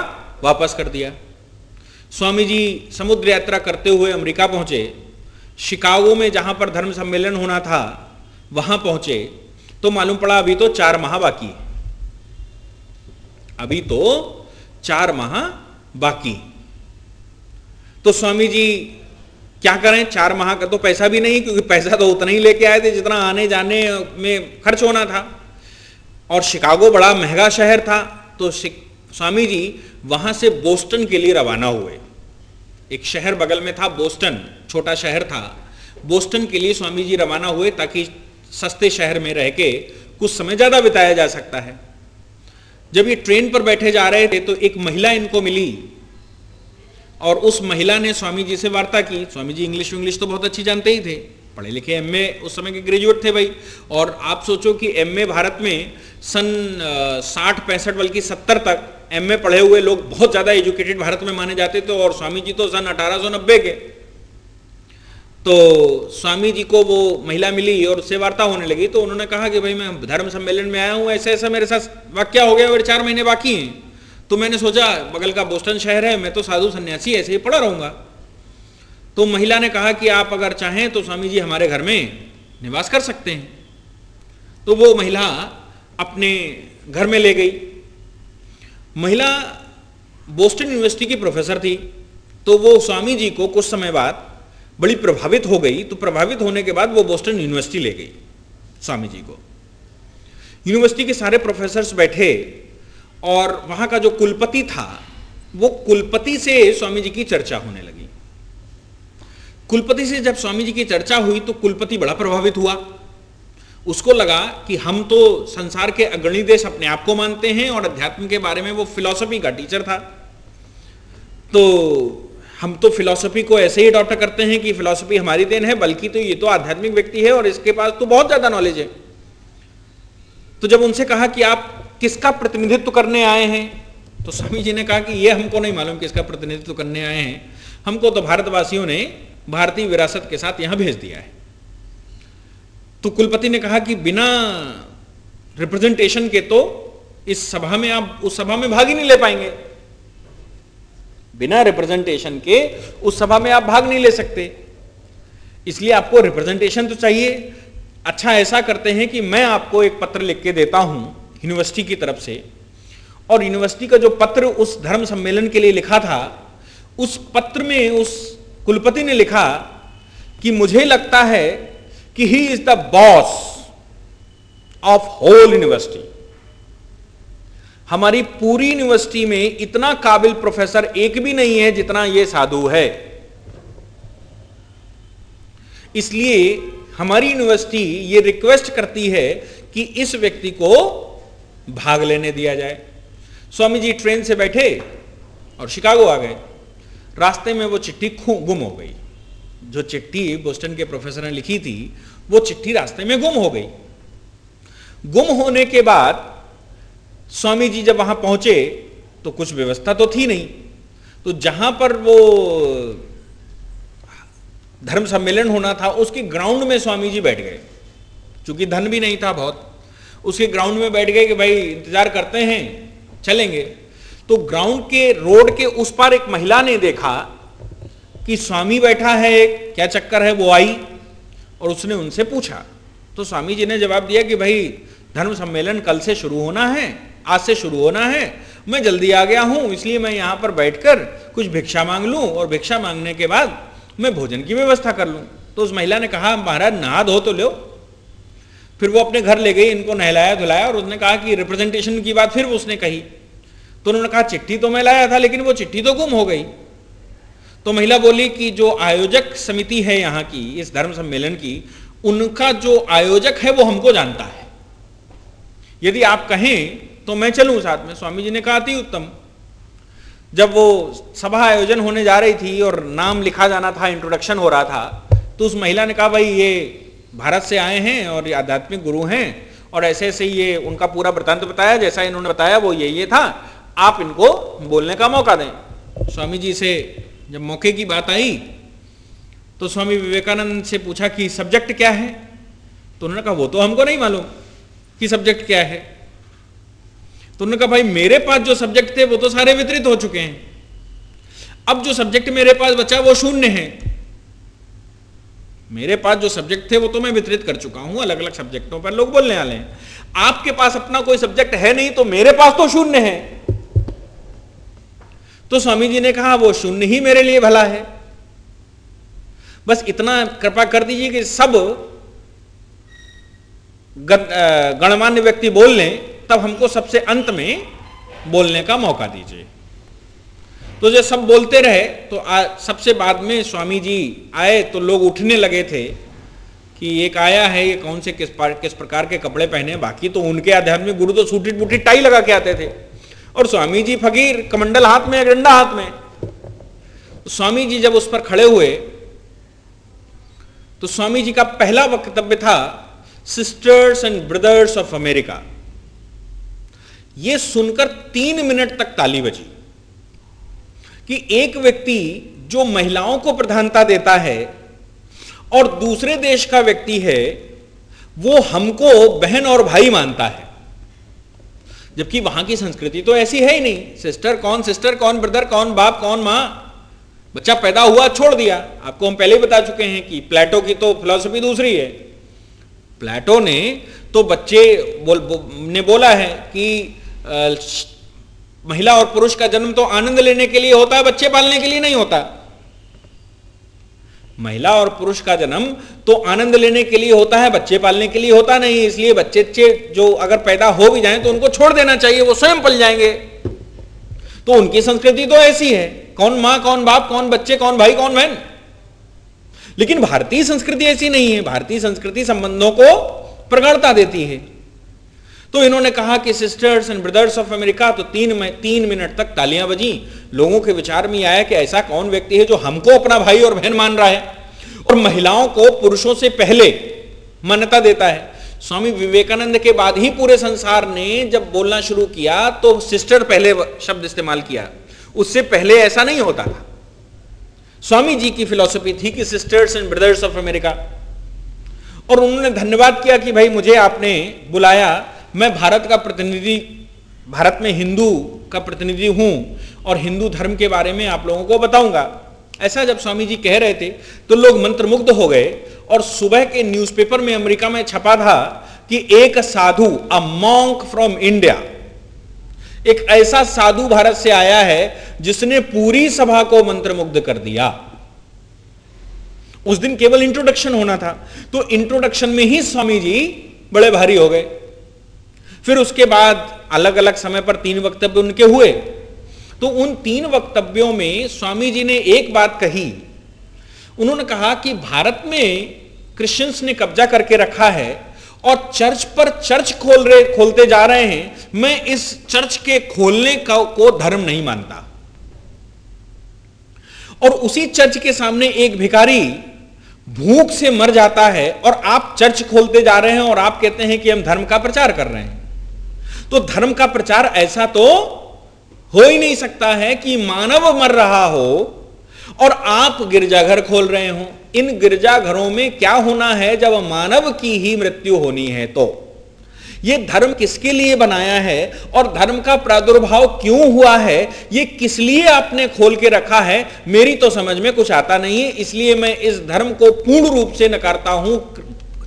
वापस कर दिया। स्वामी जी समुद्र यात्रा करते हुए अमेरिका पहुंचे। शिकागो में जहां पर धर्म सम्मेलन होना था वहां पहुंचे तो मालूम पड़ा अभी तो 4 माह बाकी, अभी तो 4 माह बाकी। तो स्वामी जी क्या करें, 4 माह का तो पैसा भी नहीं, क्योंकि पैसा तो उतना ही लेके आए थे जितना आने जाने में खर्च होना था, और शिकागो बड़ा महंगा शहर था। तो स्वामी जी वहां से बोस्टन के लिए रवाना हुए। एक शहर बगल में था बोस्टन, छोटा शहर था। बोस्टन के लिए स्वामी जी रवाना हुए ताकि सस्ते शहर में रह के कुछ समय ज्यादा बिताया जा सकता है। जब ये ट्रेन पर बैठे जा रहे थे तो एक महिला इनको मिली, और उस महिला ने स्वामी जी से वार्ता की। स्वामी जी इंग्लिश तो बहुत अच्छी जानते ही थे, पढ़े लिखे, एमए उस समय के ग्रेजुएट थे भाई। और आप सोचो कि एमए भारत में सन 60-65 बल्कि 70 तक एमए पढ़े हुए लोग बहुत ज्यादा एजुकेटेड भारत में माने जाते थे, और स्वामी जी तो सन 1890 के। तो स्वामी जी को वो महिला मिली और उससे वार्ता होने लगी। तो उन्होंने कहा कि भाई मैं धर्म सम्मेलन में आया हूँ, ऐसा ऐसा मेरे साथ वाक्या हो गया और 4 महीने बाकी हैं, तो मैंने सोचा बगल का बोस्टन शहर है, मैं तो साधु सन्यासी ऐसे ही पड़ा रहूँगा। तो महिला ने कहा कि आप अगर चाहें तो स्वामी जी हमारे घर में निवास कर सकते हैं। तो वो महिला अपने घर में ले गई। महिला बोस्टन यूनिवर्सिटी की प्रोफेसर थी, तो वो स्वामी जी को कुछ समय बाद बड़ी प्रभावित हो गई। तो प्रभावित होने के बाद वो बोस्टन यूनिवर्सिटी ले गई स्वामी जी को। यूनिवर्सिटी के सारे प्रोफेसर्स बैठे और वहां का जो कुलपति था, वो कुलपति से स्वामी जी की चर्चा होने लगी। कुलपति से जब स्वामी जी की चर्चा हुई तो कुलपति बड़ा प्रभावित हुआ। उसको लगा कि हम तो संसार के अग्रणी देश अपने आप को मानते हैं और अध्यात्म के बारे में वो फिलॉसफी का टीचर था, तो हम तो फिलॉसफी को ऐसे ही अडॉप्ट करते हैं कि फिलॉसफी हमारी देन है, बल्कि तो ये तो आध्यात्मिक व्यक्ति है और इसके पास तो बहुत ज्यादा नॉलेज है। तो जब उनसे कहा कि आप किसका प्रतिनिधित्व करने आए हैं, तो स्वामी जी ने कहा कि ये हमको नहीं मालूम किसका प्रतिनिधित्व करने आए हैं, हमको तो भारतवासियों ने भारतीय विरासत के साथ यहां भेज दिया है। तो कुलपति ने कहा कि बिना रिप्रेजेंटेशन के तो इस सभा में आप उस सभा में भाग ही नहीं ले पाएंगे, बिना रिप्रेजेंटेशन के उस सभा में आप भाग नहीं ले सकते, इसलिए आपको रिप्रेजेंटेशन तो चाहिए। अच्छा, ऐसा करते हैं कि मैं आपको एक पत्र लिख के देता हूं यूनिवर्सिटी की तरफ से, और यूनिवर्सिटी का जो पत्र उस धर्म सम्मेलन के लिए लिखा था, उस पत्र में उस कुलपति ने लिखा कि मुझे लगता है कि he is the boss of whole university. हमारी पूरी यूनिवर्सिटी में इतना काबिल प्रोफेसर एक भी नहीं है जितना यह साधु है, इसलिए हमारी यूनिवर्सिटी ये रिक्वेस्ट करती है कि इस व्यक्ति को भाग लेने दिया जाए। स्वामी जी ट्रेन से बैठे और शिकागो आ गए। रास्ते में वो चिट्ठी गुम हो गई। जो चिट्ठी बोस्टन के प्रोफेसर ने लिखी थी, वो चिट्ठी रास्ते में गुम हो गई। गुम होने के बाद स्वामी जी जब वहां पहुंचे तो कुछ व्यवस्था तो थी नहीं, तो जहां पर वो धर्म सम्मेलन होना था उसके ग्राउंड में स्वामी जी बैठ गए। चूंकि धन भी नहीं था बहुत, उसके ग्राउंड में बैठ गए कि भाई इंतजार करते हैं, चलेंगे। तो ग्राउंड के रोड के उस पार एक महिला ने देखा कि स्वामी बैठा है, क्या चक्कर है। वो आई और उसने उनसे पूछा, तो स्वामी जी ने जवाब दिया कि भाई धर्म सम्मेलन कल से शुरू होना है, आज से शुरू होना है, मैं जल्दी आ गया हूं, इसलिए मैं यहां पर बैठकर कुछ भिक्षा मांग लूं और भिक्षा मांगने के बाद मैं भोजन की व्यवस्था कर लूं। तो उस महिला ने कहा महाराज नहा धो तो लो। फिर वो अपने घर ले गई, इनको नहलाया धुलाया और उसने कहा कि रिप्रेजेंटेशन की बात फिर उसने कही। तो उन्होंने कहा चिट्ठी तो मैं लाया था लेकिन वो चिट्ठी तो गुम हो गई। तो महिला बोली कि जो आयोजक समिति है यहाँ की, इस धर्म सम्मेलन की, उनका जो आयोजक है वो हमको जानता है, यदि आप कहें तो मैं चलूं साथ में। स्वामी जी ने कहा अति उत्तम। जब वो सभा आयोजन होने जा रही थी और नाम लिखा जाना था, इंट्रोडक्शन हो रहा था, तो उस महिला ने कहा भाई ये भारत से आए हैं और ये आध्यात्मिक गुरु हैं और ऐसे ऐसे ये उनका पूरा वृत्तांत बताया, जैसा इन्होंने बताया वो ये था, आप इनको बोलने का मौका दें। स्वामी जी से जब मौके की बात आई तो स्वामी विवेकानंद से पूछा कि सब्जेक्ट क्या है, तो उन्होंने कहा वो तो हमको नहीं मालूम कि सब्जेक्ट क्या है। तो उन्होंने कहा भाई मेरे पास जो सब्जेक्ट थे वो तो सारे वितरित हो चुके हैं, अब जो सब्जेक्ट मेरे पास बचा वो शून्य है। मेरे पास जो सब्जेक्ट थे वो तो मैं वितरित कर चुका हूं, अलग अलग सब्जेक्टों पर लोग बोलने वाले हैं। आपके पास अपना कोई सब्जेक्ट है नहीं तो मेरे पास तो शून्य है। तो स्वामी जी ने कहा वो शून्य ही मेरे लिए भला है, बस इतना कृपा कर दीजिए कि सब गणमान्य व्यक्ति बोल लें, तब हमको सबसे अंत में बोलने का मौका दीजिए। तो जब सब बोलते रहे तो सबसे बाद में स्वामी जी आए तो लोग उठने लगे थे कि एक आया है, ये कौन से किस प्रकार के कपड़े पहने। बाकी तो उनके आध्यात्मिक गुरु तो सूटी बूटी टाई लगा के आते थे और स्वामी जी फकीर, कमंडल हाथ में, डंडा हाथ में। तो स्वामी जी जब उस पर खड़े हुए तो स्वामी जी का पहला वक्तव्य था sisters and brothers of America. यह सुनकर 3 मिनट तक ताली बजी कि एक व्यक्ति जो महिलाओं को प्रधानता देता है और दूसरे देश का व्यक्ति है वो हमको बहन और भाई मानता है, जबकि वहां की संस्कृति तो ऐसी है ही नहीं। सिस्टर कौन ब्रदर, कौन बाप, कौन मां। बच्चा पैदा हुआ, छोड़ दिया। आपको हम पहले ही बता चुके हैं कि प्लेटो की तो फिलॉसफी दूसरी है। प्लेटो ने तो बच्चे ने बोला है कि महिला और पुरुष का जन्म तो आनंद लेने के लिए होता है, बच्चे पालने के लिए नहीं होता। महिला और पुरुष का जन्म तो आनंद लेने के लिए होता है, बच्चे पालने के लिए होता नहीं। इसलिए बच्चे जो अगर पैदा हो भी जाएं तो उनको छोड़ देना चाहिए, वो स्वयं पल जाएंगे। तो उनकी संस्कृति तो ऐसी है, कौन मां, कौन बाप, कौन बच्चे, कौन भाई, कौन बहन। लेकिन भारतीय संस्कृति ऐसी नहीं है। भारतीय संस्कृति संबंधों को प्रगाढ़ता देती है। तो इन्होंने कहा कि sisters and brothers of America, तो 3 मिनट तक तालियां बजी। लोगों के विचार में आया कि ऐसा कौन व्यक्ति है जो हमको अपना भाई और बहन मान रहा है और महिलाओं को पुरुषों से पहले मान्यता देता है। स्वामी विवेकानंद के बाद ही पूरे संसार ने जब बोलना शुरू किया तो सिस्टर पहले शब्द इस्तेमाल किया, उससे पहले ऐसा नहीं होता था। स्वामी जी की फिलॉसफी थी कि sisters and brothers of America. और उन्होंने धन्यवाद किया कि भाई मुझे आपने बुलाया, मैं भारत का प्रतिनिधि, भारत में हिंदू का प्रतिनिधि हूं और हिंदू धर्म के बारे में आप लोगों को बताऊंगा। ऐसा जब स्वामी जी कह रहे थे तो लोग मंत्रमुग्ध हो गए। और सुबह के न्यूज़पेपर में अमेरिका में छपा था कि एक साधु, अ मॉन्क फ्रॉम इंडिया, एक ऐसा साधु भारत से आया है जिसने पूरी सभा को मंत्रमुग्ध कर दिया। उस दिन केवल इंट्रोडक्शन होना था, तो इंट्रोडक्शन में ही स्वामी जी बड़े भारी हो गए। फिर उसके बाद अलग अलग समय पर 3 वक्तव्य उनके हुए। तो उन 3 वक्तव्यों में स्वामी जी ने एक बात कही। उन्होंने कहा कि भारत में क्रिश्चियंस ने कब्जा करके रखा है और चर्च पर चर्च खोलते जा रहे हैं। मैं इस चर्च के खोलने को धर्म नहीं मानता। और उसी चर्च के सामने एक भिखारी भूख से मर जाता है और आप चर्च खोलते जा रहे हैं और आप कहते हैं कि हम धर्म का प्रचार कर रहे हैं। तो धर्म का प्रचार ऐसा तो हो ही नहीं सकता है कि मानव मर रहा हो और आप गिरजाघर खोल रहे हो। इन गिरजाघरों में क्या होना है जब मानव की ही मृत्यु होनी है? तो यह धर्म किसके लिए बनाया है और धर्म का प्रादुर्भाव क्यों हुआ है, यह किस लिए आपने खोल के रखा है, मेरी तो समझ में कुछ आता नहीं है। इसलिए मैं इस धर्म को पूर्ण रूप से नकारता हूं,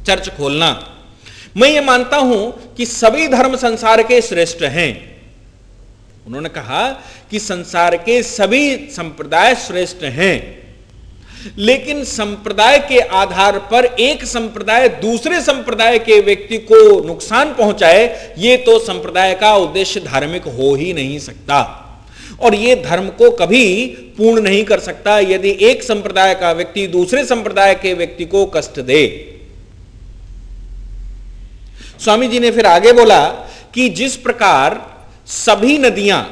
चर्च खोलना। मैं ये मानता हूं कि सभी धर्म संसार के श्रेष्ठ हैं। उन्होंने कहा कि संसार के सभी संप्रदाय श्रेष्ठ हैं, लेकिन संप्रदाय के आधार पर एक संप्रदाय दूसरे संप्रदाय के व्यक्ति को नुकसान पहुंचाए, यह तो संप्रदाय का उद्देश्य धार्मिक हो ही नहीं सकता और यह धर्म को कभी पूर्ण नहीं कर सकता यदि एक संप्रदाय का व्यक्ति दूसरे संप्रदाय के व्यक्ति को कष्ट दे। स्वामी जी ने फिर आगे बोला कि जिस प्रकार सभी नदियां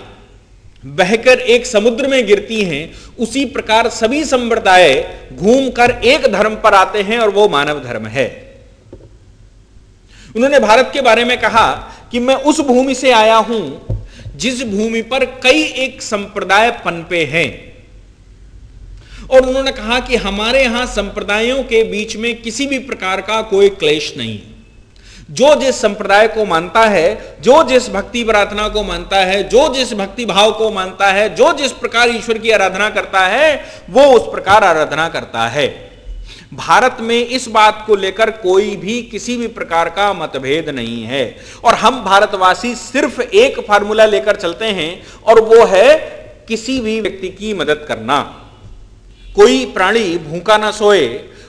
बहकर एक समुद्र में गिरती हैं, उसी प्रकार सभी संप्रदाय घूमकर एक धर्म पर आते हैं और वो मानव धर्म है। उन्होंने भारत के बारे में कहा कि मैं उस भूमि से आया हूं जिस भूमि पर कई एक संप्रदाय पनपे हैं। और उन्होंने कहा कि हमारे यहां संप्रदायों के बीच में किसी भी प्रकार का कोई क्लेश नहीं। जो जिस संप्रदाय को मानता है, जो जिस भक्ति प्रार्थना को मानता है, जो जिस भक्ति भाव को मानता है, जो जिस प्रकार ईश्वर की आराधना करता है, वो उस प्रकार आराधना करता है। भारत में इस बात को लेकर कोई भी किसी भी प्रकार का मतभेद नहीं है और हम भारतवासी सिर्फ एक फार्मूला लेकर चलते हैं और वो है किसी भी व्यक्ति की मदद करना। कोई प्राणी भूखा ना सोए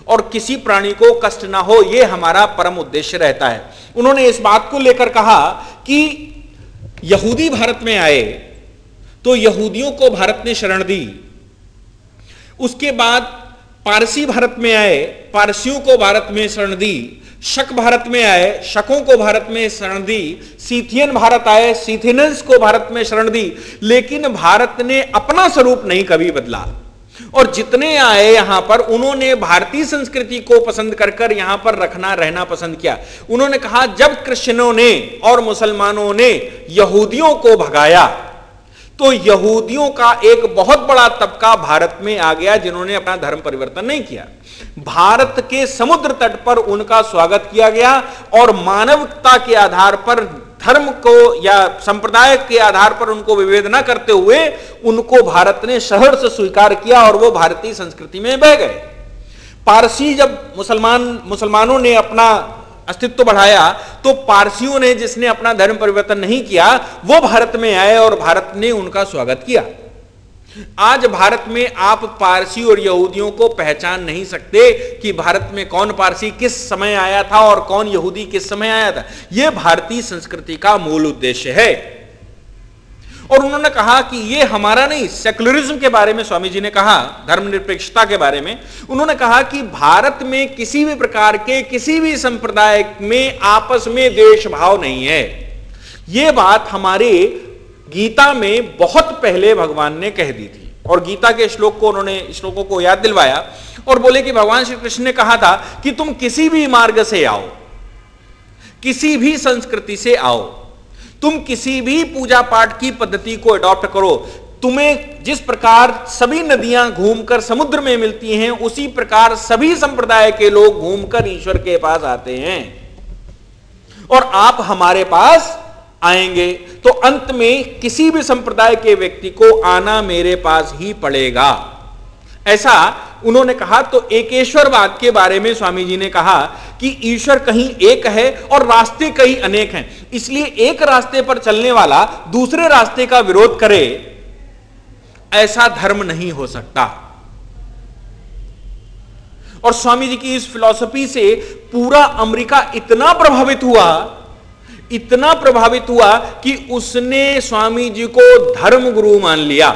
और किसी प्राणी को कष्ट ना हो, यह हमारा परम उद्देश्य रहता है। उन्होंने इस बात को लेकर कहा कि यहूदी भारत में आए तो यहूदियों को भारत ने शरण दी, उसके बाद पारसी भारत में आए, पारसियों को भारत में शरण दी, शक भारत में आए, शकों को भारत में शरण दी, सीथियन भारत आए, सीथियंस को भारत में शरण दी, लेकिन भारत ने अपना स्वरूप नहीं कभी बदला। और जितने आए यहां पर उन्होंने भारतीय संस्कृति को पसंद कर यहां पर रहना पसंद किया। उन्होंने कहा जब क्रिश्चियनों ने और मुसलमानों ने यहूदियों को भगाया तो यहूदियों का एक बहुत बड़ा तबका भारत में आ गया जिन्होंने अपना धर्म परिवर्तन नहीं किया। भारत के समुद्र तट पर उनका स्वागत किया गया और मानवता के आधार पर, धर्म को या संप्रदाय के आधार पर उनको विभेद न करते हुए उनको भारत ने शहर से स्वीकार किया और वो भारतीय संस्कृति में बह गए। पारसी जब मुसलमानों ने अपना अस्तित्व बढ़ाया तो पारसियों ने, जिसने अपना धर्म परिवर्तन नहीं किया, वो भारत में आए और भारत ने उनका स्वागत किया। आज भारत में आप पारसी और यहूदियों को पहचान नहीं सकते कि भारत में कौन पारसी किस समय आया था और कौन यहूदी किस समय आया था। यह भारतीय संस्कृति का मूल उद्देश्य है। और उन्होंने कहा कि यह हमारा नहीं, सेकुलरिज्म के बारे में स्वामी जी ने कहा, धर्मनिरपेक्षता के बारे में उन्होंने कहा कि भारत में किसी भी प्रकार के किसी भी संप्रदाय में आपस में द्वेष भाव नहीं है। यह बात हमारे गीता में बहुत पहले भगवान ने कह दी थी और गीता के श्लोकों को याद दिलवाया और बोले कि भगवान श्री कृष्ण ने कहा था कि तुम किसी भी मार्ग से आओ, किसी भी संस्कृति से आओ, तुम किसी भी पूजा पाठ की पद्धति को अडॉप्ट करो, तुम्हें जिस प्रकार सभी नदियां घूमकर समुद्र में मिलती हैं उसी प्रकार सभी संप्रदाय के लोग घूमकर ईश्वर के पास आते हैं और आप हमारे पास आएंगे तो अंत में किसी भी संप्रदाय के व्यक्ति को आना मेरे पास ही पड़ेगा, ऐसा उन्होंने कहा। तो एकेश्वरवाद के बारे में स्वामी जी ने कहा कि ईश्वर कहीं एक है और रास्ते कहीं अनेक हैं, इसलिए एक रास्ते पर चलने वाला दूसरे रास्ते का विरोध करे, ऐसा धर्म नहीं हो सकता। और स्वामी जी की इस फिलॉसफी से पूरा अमेरिका इतना प्रभावित हुआ कि उसने स्वामी जी को धर्म गुरु मान लिया।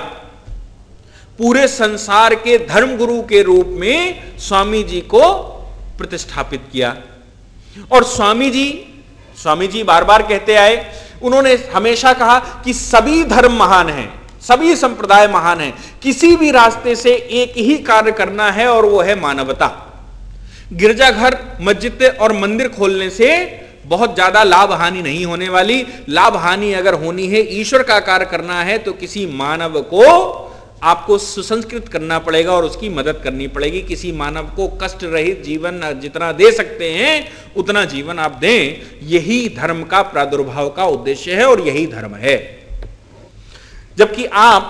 पूरे संसार के धर्म गुरु के रूप में स्वामी जी को प्रतिष्ठापित किया। और स्वामी जी बार बार कहते आए, उन्होंने हमेशा कहा कि सभी धर्म महान हैं, सभी संप्रदाय महान हैं, किसी भी रास्ते से एक ही कार्य करना है और वो है मानवता। गिरजाघर, मस्जिद और मंदिर खोलने से बहुत ज्यादा लाभ हानि नहीं होने वाली। लाभ हानि अगर होनी है, ईश्वर का कार्य करना है तो किसी मानव को आपको सुसंस्कृत करना पड़ेगा और उसकी मदद करनी पड़ेगी। किसी मानव को कष्ट रहित जीवन जितना दे सकते हैं उतना जीवन आप दें, यही धर्म का प्रादुर्भाव का उद्देश्य है और यही धर्म है। जबकि आप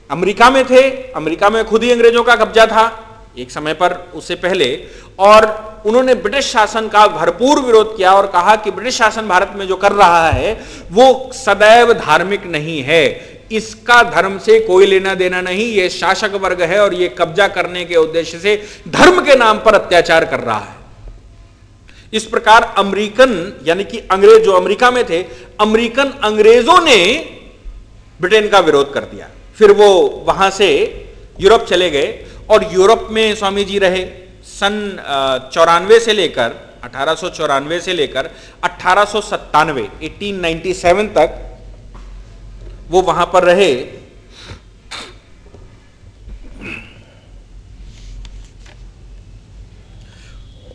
अमेरिका में थे, अमेरिका में खुद ही अंग्रेजों का कब्जा था एक समय पर, उससे पहले, और उन्होंने ब्रिटिश शासन का भरपूर विरोध किया और कहा कि ब्रिटिश शासन भारत में जो कर रहा है वो सदैव धार्मिक नहीं है, इसका धर्म से कोई लेना देना नहीं, ये शासक वर्ग है और ये कब्जा करने के उद्देश्य से धर्म के नाम पर अत्याचार कर रहा है। इस प्रकार अमेरिकन यानी कि अंग्रेज जो अमेरिका में थे, अमेरिकन अंग्रेजों ने ब्रिटेन का विरोध कर दिया। फिर वो वहां से यूरोप चले गए और यूरोप में स्वामी जी रहे सन 94 से लेकर 1894 से लेकर 1897 1897 तक वो वहां पर रहे।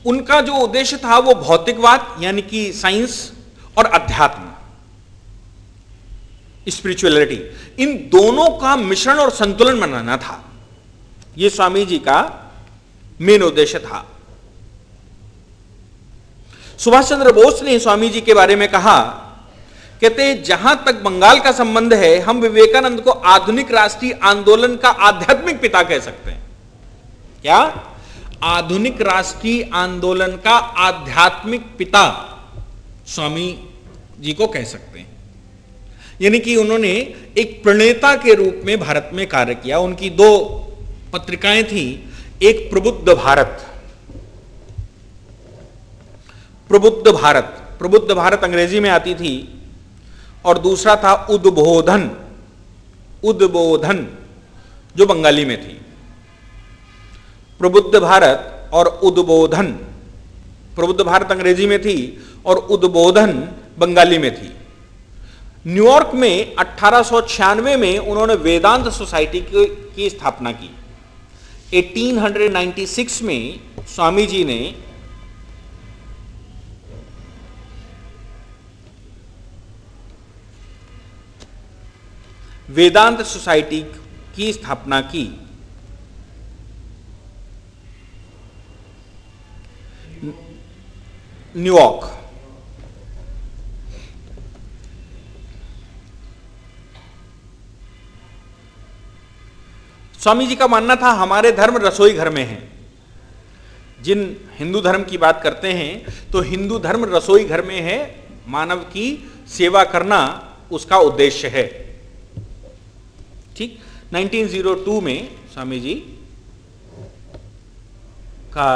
उनका जो उद्देश्य था वो भौतिकवाद यानी कि साइंस और अध्यात्म, स्पिरिचुअलिटी, इन दोनों का मिश्रण और संतुलन बनाना था। ये स्वामी जी का मेन उद्देश्य था। सुभाष चंद्र बोस ने स्वामी जी के बारे में कहा, कहते जहां तक बंगाल का संबंध है, हम विवेकानंद को आधुनिक राष्ट्रीय आंदोलन का आध्यात्मिक पिता कह सकते हैं। क्या? आधुनिक राष्ट्रीय आंदोलन का आध्यात्मिक पिता स्वामी जी को कह सकते हैं। यानी कि उन्होंने एक प्रणेता के रूप में भारत में कार्य किया। उनकी दो पत्रिकाएं थी, एक प्रबुद्ध भारत अंग्रेजी में आती थी और दूसरा था उद्बोधन जो बंगाली में थी। प्रबुद्ध भारत और उद्बोधन, प्रबुद्ध भारत अंग्रेजी में थी और उद्बोधन बंगाली में थी। न्यूयॉर्क में 1896 में उन्होंने वेदांत सोसाइटी की स्थापना की। 1896 में स्वामी जी ने वेदांत सोसाइटी की स्थापना की? न्यूयॉर्क। स्वामी जी का मानना था हमारे धर्म रसोई घर में है। जिन हिंदू धर्म की बात करते हैं तो हिंदू धर्म रसोई घर में है, मानव की सेवा करना उसका उद्देश्य है। ठीक, 1902 में स्वामी जी का